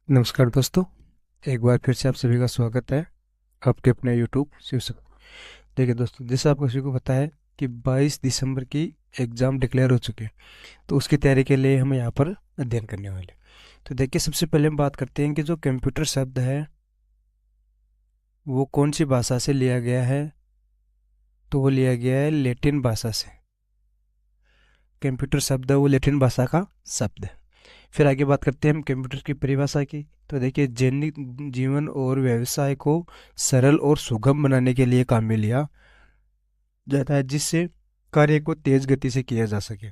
नमस्कार दोस्तों। एक बार फिर से आप सभी का स्वागत है आपके अपने यूट्यूब शीर्षक। देखिए दोस्तों, जैसे आपको सभी को पता है कि 22 दिसंबर की एग्ज़ाम डिक्लेयर हो चुके हैं, तो उसकी तैयारी के लिए हम यहाँ पर अध्ययन करने वाले हैं। तो देखिए, सबसे पहले हम बात करते हैं कि जो कंप्यूटर शब्द है वो कौन सी भाषा से लिया गया है। तो वो लिया गया है लैटिन भाषा से। कंप्यूटर शब्द है वो लैटिन भाषा का शब्द है। फिर आगे बात करते हैं हम कंप्यूटर की परिभाषा की। तो देखिए, दैनिक जीवन और व्यवसाय को सरल और सुगम बनाने के लिए काम में लिया जाता है, जिससे कार्य को तेज गति से किया जा सके।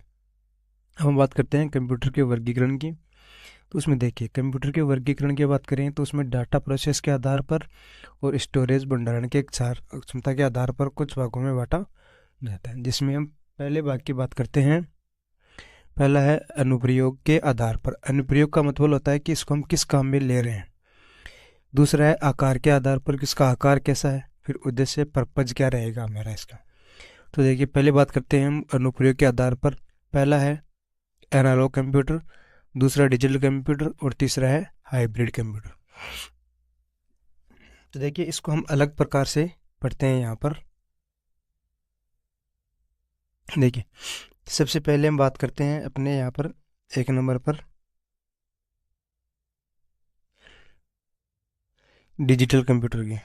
हम बात करते हैं कंप्यूटर के वर्गीकरण की। तो उसमें देखिए, कंप्यूटर के वर्गीकरण की बात करें तो उसमें डाटा प्रोसेस के आधार पर और स्टोरेज भंडारण के क्षमता के आधार पर कुछ भागों में बांटा जाता है, जिसमें हम पहले भाग की बात करते हैं। पहला है अनुप्रयोग के आधार पर। अनुप्रयोग का मतलब होता है कि इसको हम किस काम में ले रहे हैं। दूसरा है आकार के आधार पर, किसका आकार कैसा है। फिर उद्देश्य, पर्पज क्या रहेगा हमारा इसका। तो देखिए, पहले बात करते हैं हम अनुप्रयोग के आधार पर। पहला है एनालॉग कंप्यूटर, दूसरा डिजिटल कंप्यूटर और तीसरा है हाइब्रिड कंप्यूटर। तो देखिए, इसको हम अलग प्रकार से पढ़ते हैं यहाँ पर। देखिए, सबसे पहले हम बात करते हैं अपने यहाँ पर एक नंबर पर डिजिटल कंप्यूटर की।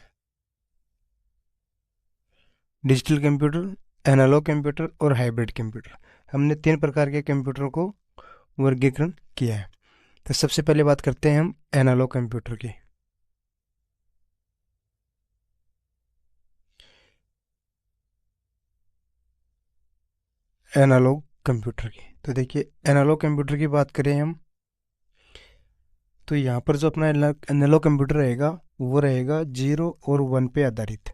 डिजिटल कंप्यूटर, एनालॉग कंप्यूटर और हाइब्रिड कंप्यूटर, हमने तीन प्रकार के कंप्यूटरों को वर्गीकरण किया है। तो सबसे पहले बात करते हैं हम एनालॉग कंप्यूटर की। एनालॉग कंप्यूटर की, तो देखिए, एनालॉग कंप्यूटर की बात करें हम, तो यहाँ पर जो अपना एनालॉग कंप्यूटर रहेगा वो रहेगा 0 और 1 पे आधारित।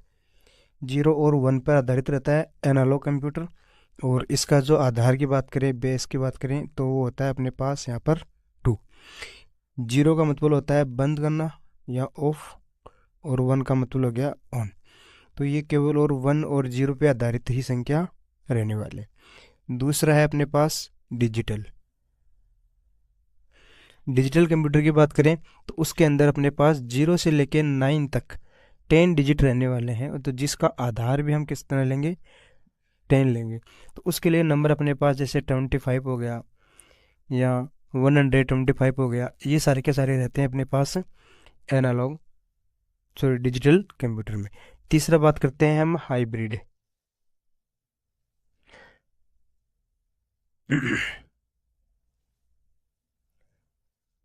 0 और 1 पर आधारित रहता है एनालॉग कंप्यूटर। और इसका जो आधार की बात करें, बेस की बात करें, तो वो होता है अपने पास यहाँ पर 2। 0 का मतलब होता है बंद करना या ऑफ, और 1 का मतलब हो गया ऑन। तो ये केवल और 1 और 0 पे आधारित ही संख्या रहने वाले। दूसरा है अपने पास डिजिटल। डिजिटल कंप्यूटर की बात करें तो उसके अंदर अपने पास 0 से लेकर 9 तक 10 डिजिट रहने वाले हैं। तो जिसका आधार भी हम किस तरह लेंगे, 10 लेंगे। तो उसके लिए नंबर अपने पास जैसे 25 हो गया या 125 हो गया, ये सारे के सारे रहते हैं अपने पास एनालॉग, सॉरी, डिजिटल कंप्यूटर में। तीसरा बात करते हैं हम हाइब्रिड।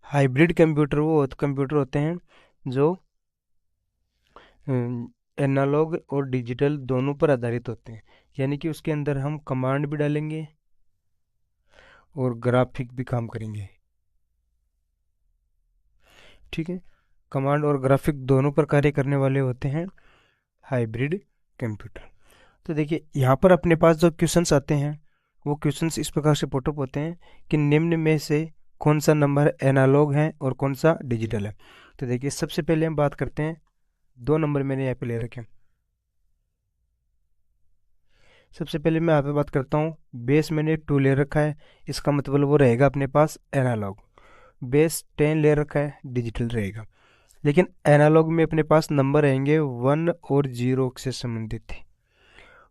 हाइब्रिड कंप्यूटर वो कंप्यूटर होते हैं जो एनालॉग और डिजिटल दोनों पर आधारित होते हैं। यानी कि उसके अंदर हम कमांड भी डालेंगे और ग्राफिक भी काम करेंगे। ठीक है, कमांड और ग्राफिक दोनों पर कार्य करने वाले होते हैं हाइब्रिड कंप्यूटर। तो देखिए, यहाँ पर अपने पास जो क्वेश्चंस आते हैं वो क्वेश्चंस इस प्रकार से पुटअप होते हैं कि निम्न में से कौन सा नंबर एनालॉग है और कौन सा डिजिटल है। तो देखिए, सबसे पहले हम बात करते हैं, 2 नंबर मैंने यहाँ पे ले रखे हैं। सबसे पहले मैं यहाँ पे बात करता हूँ, बेस मैंने 2 ले रखा है, इसका मतलब वो रहेगा अपने पास एनालॉग। बेस 10 ले रखा है, डिजिटल रहेगा। लेकिन एनालॉग में अपने पास नंबर रहेंगे 1 और 0 से संबंधित,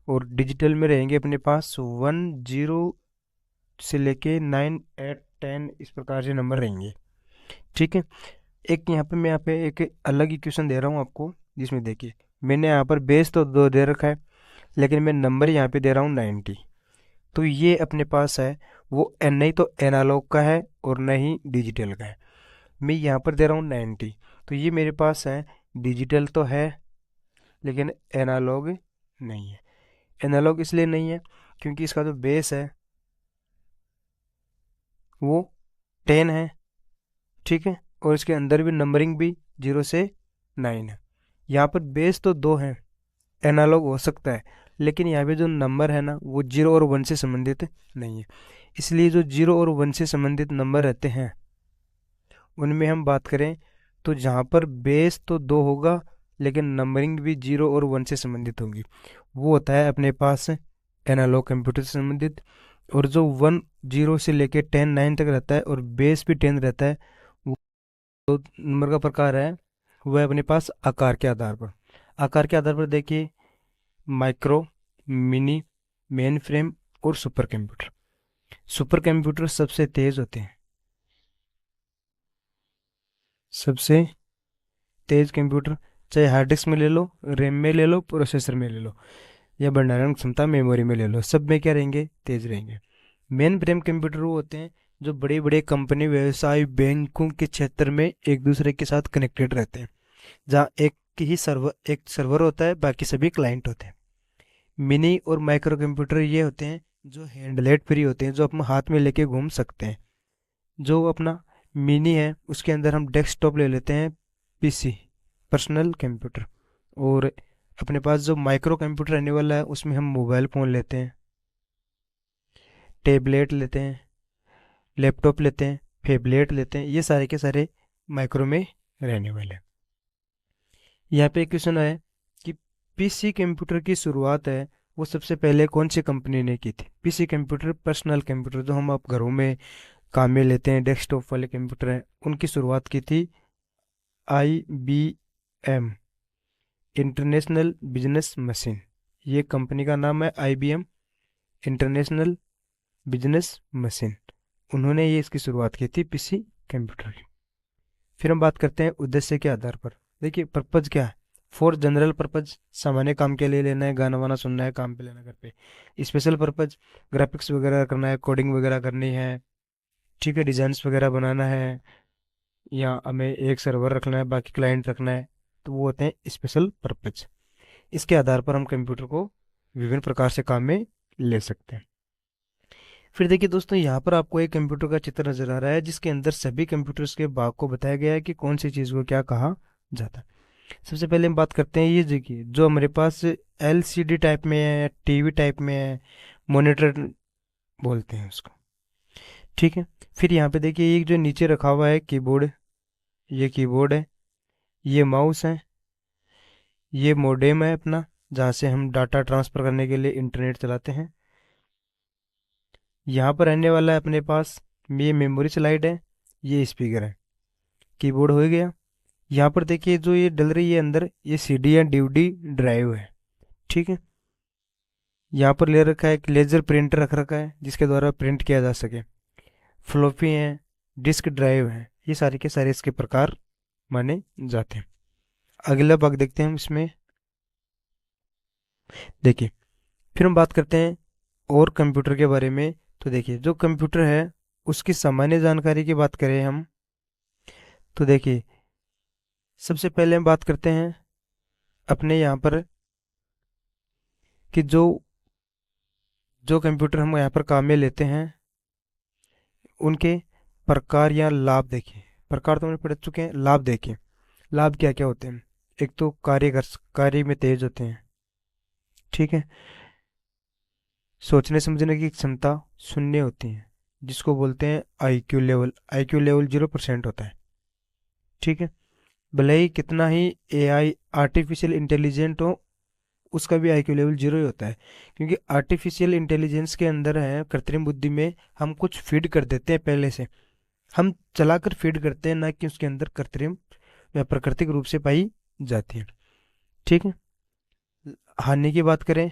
और डिजिटल में रहेंगे अपने पास 1 0 से लेके 9 8 10, इस प्रकार से नंबर रहेंगे। ठीक है, एक यहाँ पे एक अलग इक्वेशन दे रहा हूँ आपको, जिसमें देखिए, मैंने यहाँ पर बेस तो 2 दे रखा है, लेकिन मैं नंबर यहाँ पे दे रहा हूँ 90। तो ये अपने पास है वो नहीं तो एनालॉग का है और न ही डिजिटल का है। मैं यहाँ पर दे रहा हूँ 90, तो ये मेरे पास है डिजिटल तो है लेकिन एनालॉग नहीं है। एनालॉग इसलिए नहीं है क्योंकि इसका जो बेस है वो 10 है। ठीक है, और इसके अंदर भी नंबरिंग भी 0 से 9 है। यहाँ पर बेस तो 2 है, एनालॉग हो सकता है, लेकिन यहाँ पे जो नंबर है ना वो 0 और 1 से संबंधित नहीं है। इसलिए जो 0 और 1 से संबंधित नंबर रहते हैं उनमें हम बात करें तो जहाँ पर बेस तो 2 होगा लेकिन नंबरिंग भी 0 और 1 से संबंधित होगी, वो होता है अपने पास एनालॉग कंप्यूटर से संबंधित। और जो 1 0 से लेके 10 9 तक रहता है और बेस भी 10 रहता है, वो दो नंबर का प्रकार है वह है अपने पास आकार के आधार पर। आकार के आधार पर देखिए, माइक्रो, मिनी, मेन फ्रेम और सुपर कंप्यूटर। सुपर कंप्यूटर सबसे तेज होते हैं। सबसे तेज कंप्यूटर, चाहे हार्ड डिस्क में ले लो, रैम में ले लो, प्रोसेसर में ले लो, या भंडारण क्षमता मेमोरी में ले लो, सब में क्या रहेंगे, तेज रहेंगे। मेन फ्रेम कंप्यूटर वो होते हैं जो बड़े बड़े कंपनी, व्यवसाय, बैंकों के क्षेत्र में एक दूसरे के साथ कनेक्टेड रहते हैं, जहाँ एक सर्वर होता है, बाकी सभी क्लाइंट होते हैं। मिनी और माइक्रो कंप्यूटर ये होते हैं जो हैंडलेट फ्री होते हैं, जो अपने हाथ में लेके घूम सकते हैं। जो अपना मिनी है उसके अंदर हम डेस्कटॉप ले लेते हैं, पीसी, पर्सनल कंप्यूटर। और अपने पास जो माइक्रो कंप्यूटर रहने वाला है उसमें हम मोबाइल फ़ोन लेते हैं, टेबलेट लेते हैं, लैपटॉप लेते हैं, फेबलेट लेते हैं, ये सारे के सारे माइक्रो में रहने वाले हैं। यहाँ पे एक क्वेश्चन है कि पीसी कंप्यूटर की शुरुआत है वो सबसे पहले कौन सी कंपनी ने की थी। पीसी कंप्यूटर, पर्सनल कंप्यूटर जो हम आप घरों में काम में लेते हैं, डेस्कटॉप वाले कंप्यूटर हैं, उनकी शुरुआत की थी IBM, इंटरनेशनल बिजनेस मशीन। ये कंपनी का नाम है IBM, इंटरनेशनल बिजनेस मशीन। उन्होंने ये इसकी शुरुआत की थी पीसी कंप्यूटर की। फिर हम बात करते हैं उद्देश्य के आधार पर। देखिए पर्पज क्या है, फॉर जनरल पर्पज, सामान्य काम के लिए लेना है, गाना वाना सुनना है, काम पे लेना घर पे। स्पेशल पर्पज, ग्राफिक्स वगैरह करना है, कोडिंग वगैरह करनी है, ठीक है, डिजाइन्स वगैरह बनाना है, या हमें एक सर्वर रखना है, बाकी क्लाइंट रखना है, तो वो होते हैं स्पेशल पर्पज। इसके आधार पर हम कंप्यूटर को विभिन्न प्रकार से काम में ले सकते हैं। फिर देखिए दोस्तों, यहाँ पर आपको एक कंप्यूटर का चित्र नजर आ रहा है जिसके अंदर सभी कंप्यूटर्स के भाग को बताया गया है कि कौन सी चीज़ को क्या कहा जाता है। सबसे पहले हम बात करते हैं, ये देखिए जो हमारे पास LCD टाइप में है, टीवी टाइप में है, मॉनिटर बोलते हैं उसको, ठीक है। फिर यहाँ पे देखिए एक जो नीचे रखा हुआ है कीबोर्ड, ये कीबोर्ड है, ये माउस है, ये मोडेम है अपना, जहाँ से हम डाटा ट्रांसफर करने के लिए इंटरनेट चलाते हैं। यहाँ पर रहने वाला है अपने पास, ये मेमोरी स्लाइड है, ये स्पीकर है। कीबोर्ड हो गया। यहाँ पर देखिए जो ये डल रही है अंदर, ये CD या DVD ड्राइव है, ठीक है। यहाँ पर ले रखा है एक लेजर प्रिंटर रख रखा है जिसके द्वारा प्रिंट किया जा सके। फ्लॉपी है, डिस्क ड्राइव है, ये सारे के सारे इसके प्रकार माने जाते हैं। अगला भाग देखते हैं हम इसमें। देखिए फिर हम बात करते हैं और कंप्यूटर के बारे में। तो देखिए जो कंप्यूटर है उसकी सामान्य जानकारी की बात करें हम, तो देखिए सबसे पहले हम बात करते हैं अपने यहाँ पर कि जो जो कंप्यूटर हम यहाँ पर काम में लेते हैं उनके प्रकार या लाभ देखिए। प्रकार तो हमने पढ़ चुके हैं, लाभ देखिए। लाभ क्या क्या होते हैं। एक तो कार्य में तेज होते हैं, ठीक है। सोचने समझने की क्षमता शून्य होती है, जिसको बोलते हैं IQ लेवल 0% होता है, ठीक है। भले ही कितना ही AI आर्टिफिशियल इंटेलिजेंट हो, उसका भी IQ लेवल 0 ही होता है। क्योंकि आर्टिफिशियल इंटेलिजेंस के अंदर है, कृत्रिम बुद्धि में हम कुछ फीड कर देते हैं पहले से, हम चलाकर फीड करते हैं, ना कि उसके अंदर कृत्रिम या प्राकृतिक रूप से पाई जाती है, ठीक है। हानि की बात करें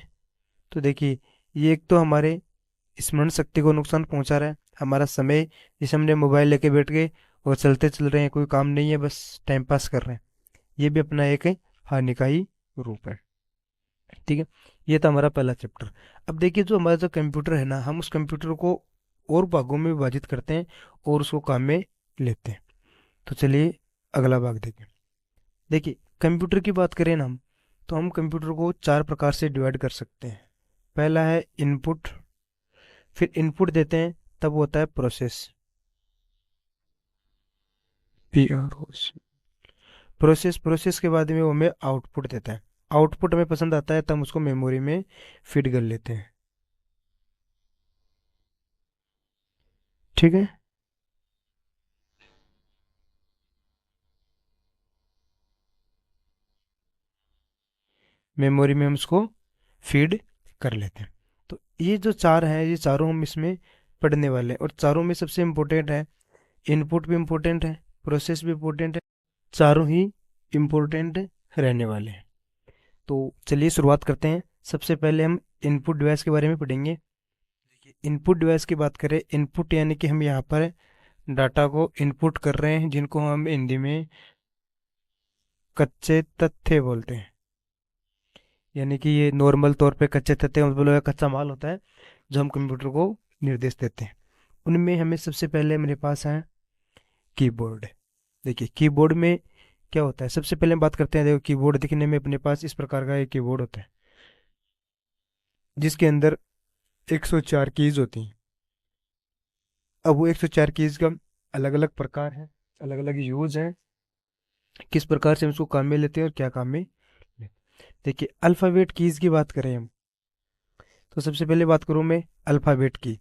तो देखिए ये एक तो हमारे स्मरण शक्ति को नुकसान पहुंचा रहा है। हमारा समय, जैसे हमने मोबाइल लेके बैठ गए और चलते चल रहे हैं, कोई काम नहीं है, बस टाइम पास कर रहे हैं, ये भी अपना एक हानि का ही रूप है, ठीक है। ये था हमारा पहला चैप्टर। अब देखिए जो हमारा जो कंप्यूटर है ना, हम उस कंप्यूटर को और भागों में विभाजित करते हैं और उसको काम में लेते हैं। तो चलिए अगला भाग देखें। देखिए कंप्यूटर की बात करें ना हम, तो हम कंप्यूटर को चार प्रकार से डिवाइड कर सकते हैं। पहला है इनपुट, फिर इनपुट देते हैं तब होता है प्रोसेस, PROC, प्रोसेस के बाद में वो हमें आउटपुट देता है। आउटपुट हमें पसंद आता है तब हम उसको मेमोरी में फीड कर लेते हैं, ठीक है। मेमोरी में हम उसको फीड कर लेते हैं। तो ये जो चार हैं, ये चारों हम इसमें पढ़ने वाले हैं, और चारों में सबसे इम्पोर्टेंट है, इनपुट भी इम्पोर्टेंट है, प्रोसेस भी इम्पोर्टेंट है, चारों ही इम्पोर्टेंट रहने वाले हैं। तो चलिए शुरुआत करते हैं। सबसे पहले हम इनपुट डिवाइस के बारे में पढ़ेंगे। देखिए, इनपुट डिवाइस की बात करें, इनपुट यानी कि हम यहाँ पर डाटा को इनपुट कर रहे हैं, जिनको हम हिंदी में कच्चे तथ्य बोलते हैं। यानी कि ये नॉर्मल तौर पे कच्चे तथ्य मतलब कच्चा माल होता है जो हम कंप्यूटर को निर्देश देते हैं। उनमें हमें सबसे पहले मेरे पास है कीबोर्ड। देखिए, कीबोर्ड में क्या होता है, सबसे पहले हम बात करते हैं। देखो, कीबोर्ड दिखने में अपने पास इस प्रकार का एक कीबोर्ड होता है, जिसके अंदर 104 कीज होती हैं। अब वो 104 कीज का अलग अलग प्रकार है, अलग अलग यूज है, किस प्रकार से हम उसको काम में लेते हैं और क्या काम में लेते हैं। देखिए, अल्फ़ाबेट कीज की बात करें हम, तो सबसे पहले बात करूँ मैं अल्फ़ाबेट की।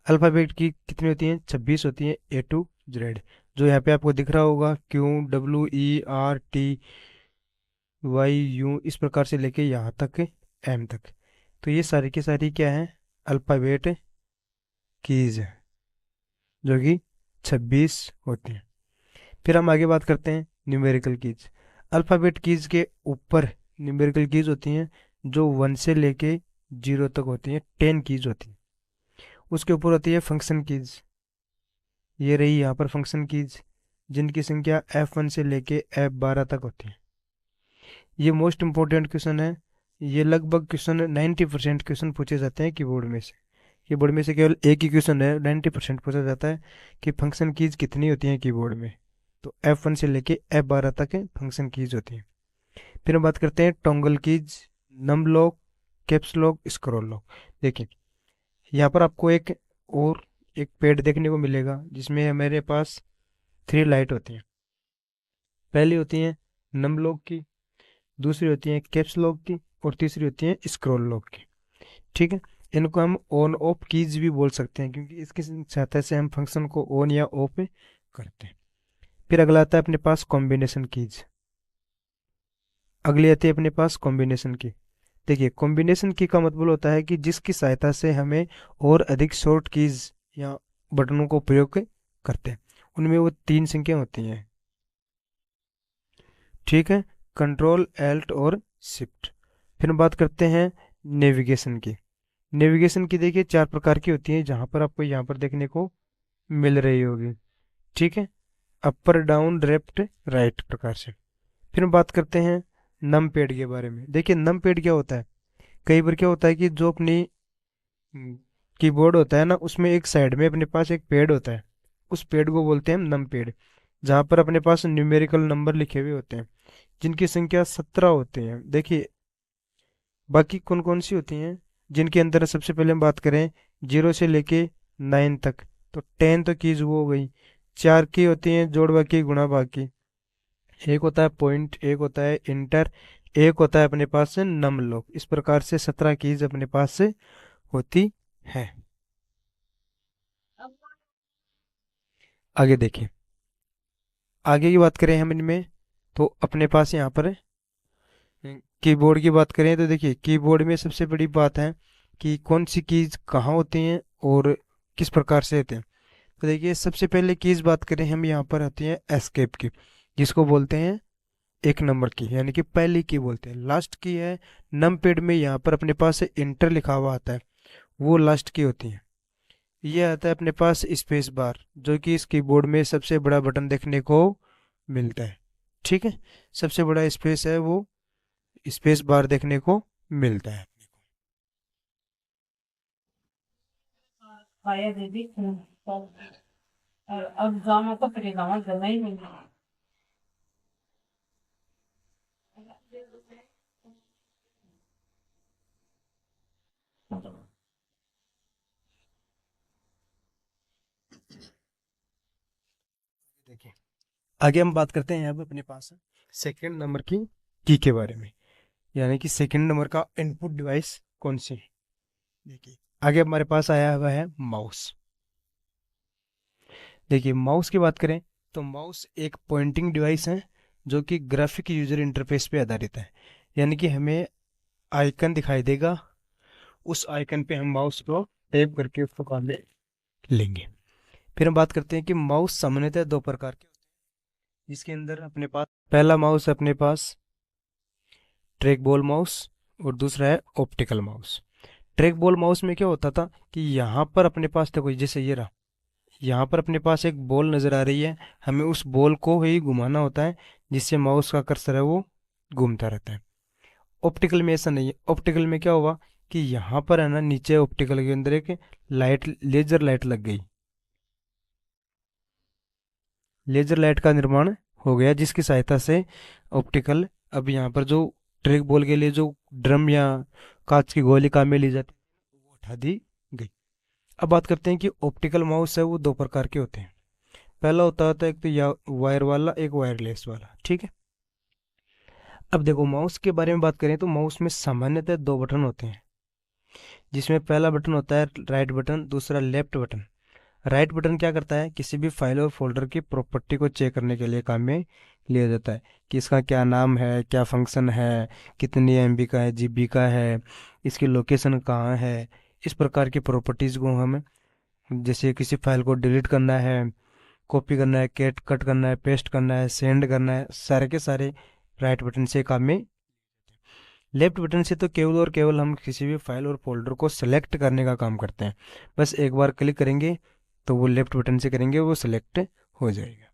अल्फ़ाबेट की कितनी होती हैं? 26 होती हैं, A to Z। जो यहाँ पे आपको दिख रहा होगा, QWERTYU, इस प्रकार से लेके यहाँ तक M तक। तो ये सारी की सारी क्या है? अल्फ़ाबेट कीज है, जो कि 26 होती हैं। फिर हम आगे बात करते हैं न्यूमेरिकल कीज। अल्फ़ाबेट कीज के ऊपर न्यूमेरिकल कीज होती हैं, जो 1 से लेके 0 तक होती हैं, 10 कीज होती हैं। उसके ऊपर होती है फंक्शन कीज। ये रही यहाँ पर फंक्शन कीज, जिनकी संख्या F1 से लेके F12 तक होती है। ये मोस्ट इम्पोर्टेंट क्वेश्चन है। ये लगभग क्वेश्चन 90% क्वेश्चन पूछे जाते हैं कीबोर्ड में से। कीबोर्ड में से केवल एक ही क्वेश्चन है, 90% पूछा जाता है कि फंक्शन कीज कितनी होती हैं कीबोर्ड में। तो F1 से लेके F12 तक फंक्शन कीज होती हैं। फिर हम बात करते हैं toggle keys, num lock, caps lock, scroll lock. देखिए, यहाँ पर आपको और एक पेड देखने को मिलेगा, जिसमें हमारे पास 3 लाइट होती हैं। पहली होती है नम लॉक की, दूसरी होती है कैप्स लॉक की, और तीसरी होती है स्क्रॉल लॉक की। ठीक है, इनको हम ऑन ऑफ कीज भी बोल सकते हैं, क्योंकि इसकी सहायता से हम फंक्शन को ऑन या ऑफ करते हैं। फिर अगला आता है अपने पास कॉम्बिनेशन कीज। अगली आती है अपने पास कॉम्बिनेशन की। देखिए, कॉम्बिनेशन की का मतलब होता है कि जिसकी सहायता से हमें और अधिक शॉर्ट कीज या बटनों को प्रयोग करते हैं। उनमें वो 3 संख्या होती हैं। ठीक है, कंट्रोल, एल्ट और शिफ्ट। फिर हम बात करते हैं नेविगेशन की। नेविगेशन की देखिए 4 प्रकार की होती है, जहां पर आपको यहाँ पर देखने को मिल रही होगी। ठीक है, अपर, डाउन, लेफ्ट, राइट प्रकार से। फिर हम बात करते हैं नम पैड के बारे में। देखिए, नम पैड क्या होता है? कई बार क्या होता है कि जो अपनी कीबोर्ड होता है ना, उसमें एक साइड में अपने पास एक पैड होता है। उस पैड को बोलते हैं नम पैड, जहाँ पर अपने पास न्यूमेरिकल नंबर लिखे हुए होते हैं, जिनकी संख्या 17 होती है। देखिए, बाकी कौन कौन सी होती हैं, जिनके अंदर सबसे पहले हम बात करें 0 से लेके 9 तक, तो 10 तो कीज वो हो गई। 4 की होती हैं जोड़ बाकी, गुणा बाकी। एक होता है पॉइंट, एक होता है इंटर, एक होता है अपने पास से नम लॉक। इस प्रकार से 17 कीज अपने पास से होती है। आगे देखिए, आगे की बात करें हम इनमें, तो अपने पास यहाँ पर कीबोर्ड की बात करें, तो देखिए कीबोर्ड में सबसे बड़ी बात है कि कौन सी कीज कहाँ होती हैं और किस प्रकार से होते हैं। तो देखिए, सबसे पहले कीज बात करें हम, यहाँ पर होती है एस्केप की, जिसको बोलते हैं 1 नंबर की, यानी कि पहली की बोलते हैं। लास्ट की है नम पैड में, यहाँ पर अपने पास इंटर लिखा हुआ आता है, वो लास्ट की होती है। ये आता है अपने पास स्पेस बार, जो कि इस कीबोर्ड में सबसे बड़ा बटन देखने को मिलता है। ठीक है, सबसे बड़ा स्पेस है वो स्पेस बार देखने को मिलता है। Vaya de Bitcoin. अब जामा तो फिर गाँव जगह ही नहीं। देखिए, आगे हम बात करते हैं अब अपने पास सेकंड नंबर की के बारे में, यानी कि सेकंड नंबर का इनपुट डिवाइस कौन सी है। देखिए, आगे हमारे पास आया हुआ है माउस। देखिए, माउस की बात करें, तो माउस एक पॉइंटिंग डिवाइस है, जो कि ग्राफिक यूजर इंटरफेस पे आधारित है। यानी कि हमें आइकन दिखाई देगा, उस आइकन पे हम माउस को टैप करके उसको काम में लेंगे। फिर हम बात करते हैं कि माउस सामान्यतः 2 प्रकार के होते हैं। जिसके अंदर अपने पास पहला माउस है अपने पास ट्रैक बॉल माउस और दूसरा है optical mouse. Track ball mouse में क्या होता था कि यहाँ पर अपने पास देखो जैसे ये रहा, यहाँ पर अपने पास एक बॉल नज़र आ रही है, हमें उस बॉल को ही घुमाना होता है जिससे माउस का कर्सर है वो घूमता रहता है। ऑप्टिकल में ऐसा नहीं है। ऑप्टिकल में क्या हुआ कि यहाँ पर है ना नीचे ऑप्टिकल के अंदर एक लाइट लेजर लाइट लग गई, लेजर लाइट का निर्माण हो गया जिसकी सहायता से ऑप्टिकल अब यहाँ पर जो ट्रैक बॉल के लिए जो ड्रम या कांच की गोली काम में ली जाती है वो उठा दी गई। अब बात करते हैं कि ऑप्टिकल माउस है वो दो प्रकार के होते हैं। पहला होता है एक तो या वायर वाला एक वायरलेस वाला, ठीक है। अब देखो माउस के बारे में बात करें तो माउस में सामान्यतः दो बटन होते हैं, जिसमें पहला बटन होता है राइट बटन, दूसरा लेफ्ट बटन। राइट बटन क्या करता है, किसी भी फाइल और फोल्डर की प्रॉपर्टी को चेक करने के लिए काम में लिया जाता है कि इसका क्या नाम है, क्या फंक्शन है, कितनी एमबी का है, जीबी का है, इसकी लोकेशन कहाँ है। इस प्रकार की प्रॉपर्टीज़ को हम जैसे किसी फाइल को डिलीट करना है, कॉपी करना है, कट कट करना है, पेस्ट करना है, सेंड करना है, सारे के सारे राइट बटन से काम में। लेफ्ट बटन से तो केवल और केवल हम किसी भी फाइल और फोल्डर को सेलेक्ट करने का काम करते हैं। बस एक बार क्लिक करेंगे तो वो लेफ्ट बटन से करेंगे वो सेलेक्ट हो जाएगा।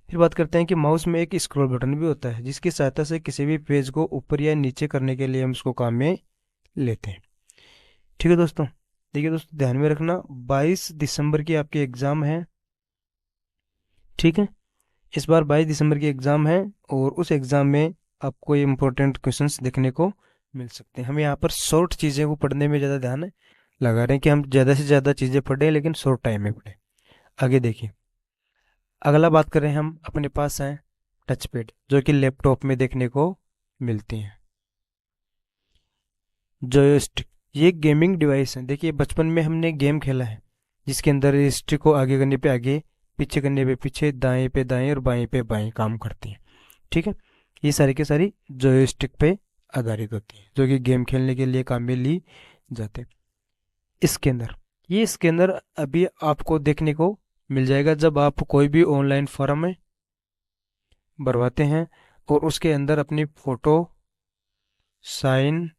फिर बात करते हैं कि माउस में एक स्क्रॉल बटन भी होता है जिसकी सहायता से किसी भी पेज को ऊपर या नीचे करने के लिए हम उसको काम में लेते हैं। ठीक है दोस्तों, देखिए दोस्तों ध्यान में रखना 22 दिसंबर की आपकी एग्ज़ाम है, ठीक है। इस बार 22 दिसंबर की एग्ज़ाम है और उस एग्ज़ाम में आपको ये इंपॉर्टेंट क्वेश्चंस देखने को मिल सकते हैं। हम यहाँ पर शॉर्ट चीज़ें को पढ़ने में ज़्यादा ध्यान लगा रहे हैं कि हम ज़्यादा से ज़्यादा चीज़ें पढ़ें लेकिन शॉर्ट टाइम में पढ़ें। आगे देखिए, अगला बात करें हम अपने पास है टच पैड जो कि लैपटॉप में देखने को मिलती हैं। जॉयस्टिक ये गेमिंग डिवाइस है। देखिए बचपन में हमने गेम खेला है जिसके अंदर स्टिक को आगे करने पे आगे, पीछे करने पे पीछे, दाएं पे दाएं और बाएं पे बाएं काम करती है, ठीक है। ये सारी के सारी जॉयस्टिक पे आधारित होती है जो कि गेम खेलने के लिए काम में ली जाते हैं। स्कैनर, ये स्कैनर अभी आपको देखने को मिल जाएगा जब आप कोई भी ऑनलाइन फॉर्म में भरवाते हैं और उसके अंदर अपनी फ़ोटो, साइन,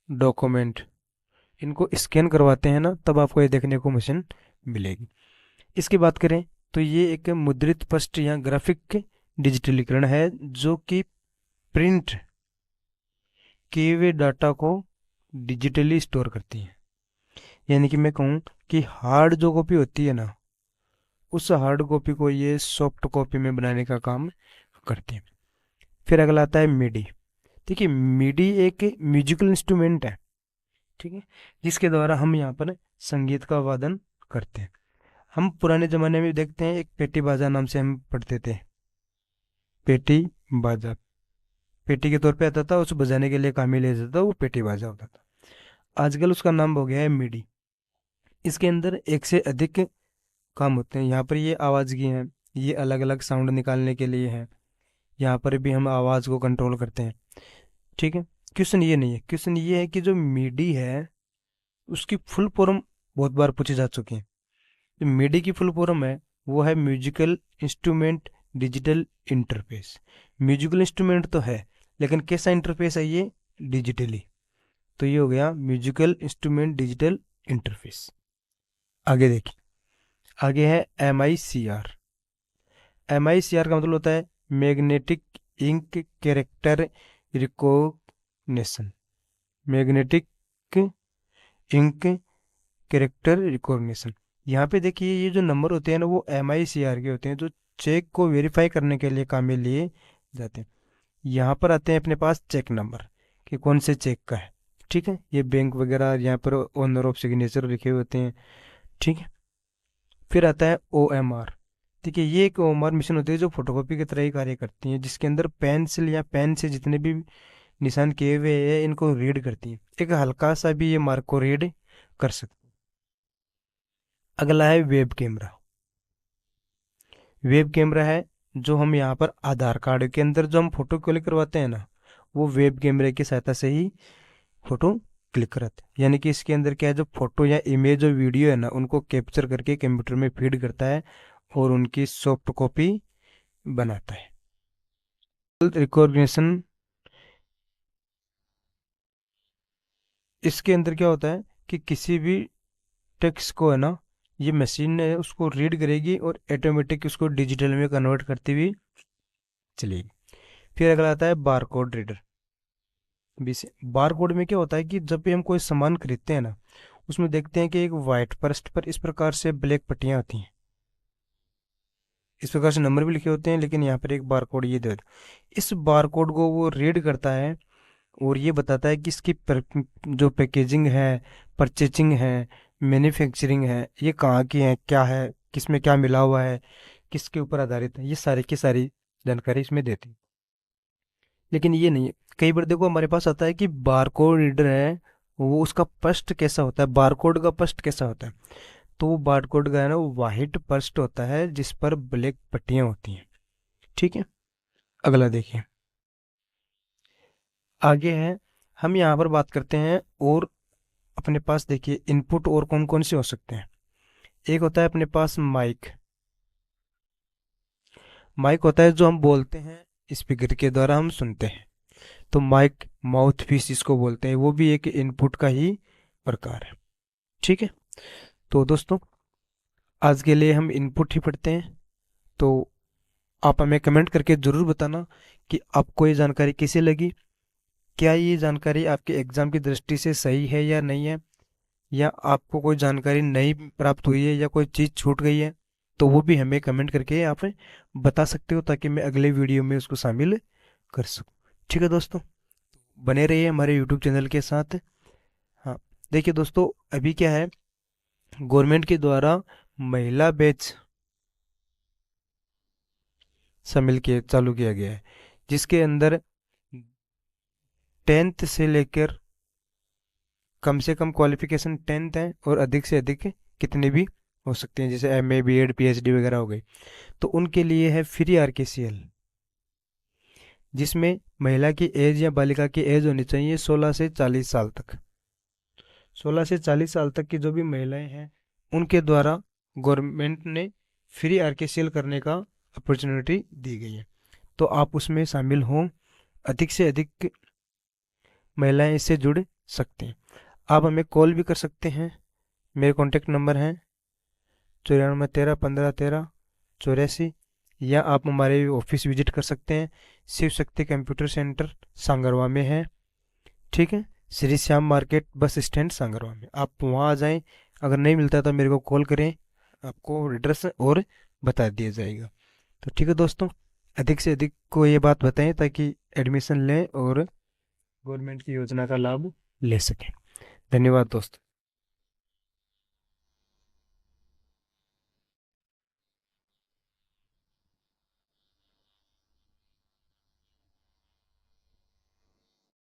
डॉक्यूमेंट इनको स्कैन करवाते हैं ना, तब आपको ये देखने को मशीन मिलेगी। इसकी बात करें तो ये एक मुद्रित पृष्ठ या ग्राफिक डिजिटलीकरण है जो कि प्रिंट किए हुए डाटा को डिजिटली स्टोर करती है। यानी कि मैं कहूँ कि हार्ड जो कॉपी होती है ना, उस हार्ड कॉपी को ये सॉफ्ट कॉपी में बनाने का काम करती है। फिर अगला आता है मिडी। देखिए मिडी एक म्यूजिकल इंस्ट्रूमेंट है, ठीक है, जिसके द्वारा हम यहाँ पर संगीत का वादन करते हैं। हम पुराने ज़माने में देखते हैं एक पेटी बाजा नाम से हम पढ़ते थे, पेटी बाजा पेटी के तौर पे आता था, उस बजाने के लिए काम में लिया जाता था, वो पेटी बाजा होता था। आजकल उसका नाम हो गया है मिडी। इसके अंदर एक से अधिक काम होते हैं। यहाँ पर ये आवाज़ की हैं, ये अलग अलग साउंड निकालने के लिए हैं। यहाँ पर भी हम आवाज़ को कंट्रोल करते हैं, ठीक है। क्वेश्चन ये नहीं है, क्वेश्चन ये है कि जो मिडी है उसकी फुल फॉर्म बहुत बार पूछी जा चुकी है। जो मिडी की फुल फॉर्म है वो है musical instrument digital interface. Musical instrument तो है लेकिन कैसा इंटरफेस है ये, डिजिटली। तो ये हो गया म्यूजिकल इंस्ट्रूमेंट डिजिटल इंटरफेस। आगे देखिए, आगे है MICR। MICR का मतलब होता है magnetic ink character recognition. Magnetic ink character recognition. यहाँ पे देखिए ये जो नंबर होते हैं ना वो MICR के होते हैं जो चेक को वेरीफाई करने के लिए काम में लिए जाते हैं। यहाँ पर आते हैं अपने पास चेक नंबर कि कौन से चेक का है, ठीक है। ये बैंक वगैरह यहाँ पर ओनर ऑफ सिग्नेचर लिखे हुए होते हैं, ठीक है। फिर आता है OMR। देखिए ये एक OMR मशीन होती है जो फोटोकॉपी की तरह ही कार्य करती है, जिसके अंदर पेंसिल या पेन से जितने भी निशान किए हुए हैं इनको रीड करती है। एक हल्का सा भी ये मार्क को रीड कर सकते हैं। अगला है वेब कैमरा। वेब कैमरा है जो हम यहाँ पर आधार कार्ड के अंदर जो हम फोटो क्लिक करवाते हैं ना, वो वेब कैमरे की सहायता से ही फोटो क्लिक कराते हैं। यानी कि इसके अंदर क्या है, जो फोटो या इमेज और वीडियो है ना उनको कैप्चर करके कंप्यूटर में फीड करता है और उनकी सॉफ्ट कॉपी बनाता है। रिकॉग्निशन, इसके अंदर क्या होता है कि किसी भी टेक्स्ट को है ना, ये मशीन है उसको रीड करेगी और ऑटोमेटिक उसको डिजिटल में कन्वर्ट करती हुई चलेगी। फिर अगला आता है बारकोड रीडर। बारकोड में क्या होता है कि जब भी हम कोई सामान खरीदते हैं ना, उसमें देखते हैं कि एक वाइट पृष्ठ पर इस प्रकार से ब्लैक पट्टियां आती हैं, इस प्रकार से नंबर भी लिखे होते हैं, लेकिन यहाँ पर एक बारकोड ये दे देता है। इस बारकोड को वो रीड करता है और ये बताता है कि इसकी जो पैकेजिंग है, परचेजिंग है, मैन्युफैक्चरिंग है, ये कहाँ की है, क्या है, किसमें क्या मिला हुआ है, किसके ऊपर आधारित है, ये सारी की सारी जानकारी इसमें देती है। लेकिन ये नहीं है, कई बार देखो हमारे पास आता है कि बारकोड रीडर है, वो उसका पृष्ठ कैसा होता है, बारकोड का पृष्ठ कैसा होता है, तो वो बारकोड का है ना, वो वाइट पृष्ठ होता है जिस पर ब्लैक पट्टियां होती हैं। ठीक है, अगला देखिए। आगे है, हम यहाँ पर बात करते हैं, और अपने पास देखिए इनपुट और कौन कौन से हो सकते हैं। एक होता है अपने पास माइक। माइक होता है जो हम बोलते हैं, स्पीकर के द्वारा हम सुनते हैं, तो माइक माउथ पीस इसको बोलते हैं, वो भी एक इनपुट का ही प्रकार है। ठीक है, तो दोस्तों आज के लिए हम इनपुट ही पढ़ते हैं। तो आप हमें कमेंट करके ज़रूर बताना कि आपको ये जानकारी कैसी लगी, क्या ये जानकारी आपके एग्ज़ाम की दृष्टि से सही है या नहीं है, या आपको कोई जानकारी नहीं प्राप्त हुई है या कोई चीज़ छूट गई है, तो वो भी हमें कमेंट करके आप बता सकते हो, ताकि मैं अगले वीडियो में उसको शामिल कर सकूँ। ठीक है दोस्तों, बने रहिए हमारे यूट्यूब चैनल के साथ। हाँ, देखिए दोस्तों, अभी क्या है, गवर्नमेंट के द्वारा महिला बैच शामिल किए चालू किया गया है, जिसके अंदर 10th से लेकर, कम से कम क्वालिफिकेशन 10th है और अधिक से अधिक कितने भी हो सकते हैं, जैसे एमए बीएड पीएचडी वगैरह हो गई, तो उनके लिए है फ्री आरकेसीएल, जिसमें महिला की एज या बालिका की एज होनी चाहिए 16 से 40 साल तक। 16 से 40 साल तक की जो भी महिलाएं हैं, उनके द्वारा गवर्नमेंट ने फ्री आरकेसीएल करने का अपॉर्चुनिटी दी गई है, तो आप उसमें शामिल हों, अधिक से अधिक महिलाएं इससे जुड़ सकते हैं। आप हमें कॉल भी कर सकते हैं, मेरे कॉन्टैक्ट नंबर हैं 9413151384, या आप हमारे ऑफिस विजिट कर सकते हैं, शिव शक्ति कंप्यूटर सेंटर सांगरवा में है। ठीक है, Shri Shyam market bus stand Sangarwa में, आप वहाँ आ जाएं। अगर नहीं मिलता तो मेरे को कॉल करें, आपको एड्रेस और बता दिया जाएगा। तो ठीक है दोस्तों, अधिक से अधिक को ये बात बताएं ताकि एडमिशन लें और गवर्नमेंट की योजना का लाभ ले सकें। धन्यवाद दोस्तों।